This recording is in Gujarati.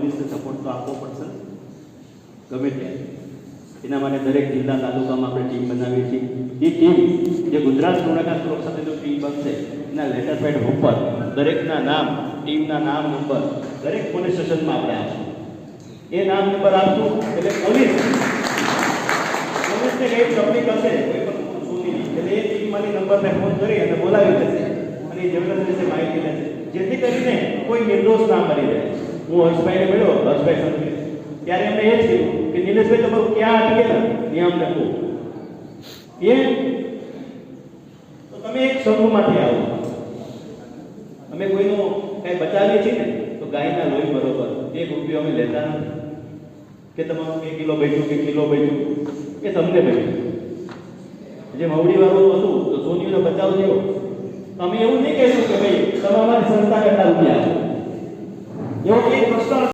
પોલીસને સપોર્ટ તો આપવો પડશે ગમે ત્યારે. એના માટે દરેક જિલ્લા તાલુકામાં આપણે ટીમ બનાવીએ છીએ. એ ટીમ જે ગુજરાત ઋણના સુરક્ષા ટીમ બનશે એના લેટર પેડ ઉપર દરેકના નામ, ટીમના નામ, નંબર દરેક પોલીસ સ્ટેશનમાં આપણે આપશું. એ નામ નંબર આપશું એટલે પોલીસને કઈ તકલીફ હશે કોઈ પણ સુધી એટલે એ ટીમમાંથી નંબરને ફોન કરી અને બોલાવી દેશે અને એ જરૂરત વિશે માહિતી લેશે, જેથી કરીને કોઈ નિર્દોષ ના મરી જાય. હું હર્ષભાઈને મળ્યો, હર્ષભાઈ સંઘવી, ત્યારે એમને એ જ કહ્યું કે નિલેશભાઈ તમારું ક્યાં અટકેલા નિયમ લખો એ તો તમે એક સંઘમાંથી આવો. અમે કોઈનો કઈ બચાવીએ છીએ ને તો ગાયના લોહી બરોબર એક રૂપિયો અમે લેતા નથી કે તમારું 2 કિલો બચ્યું કે કિલો બચ્યું કે તમને બચ્યું. જે મવડી વાળું હતું તો સોનીનો બચાવ થયો, અમે એવું નહીં કહીશું કે ભાઈ તમે અમારી સંસ્થા કરતા રૂપિયા એવો એક પ્રશ્ન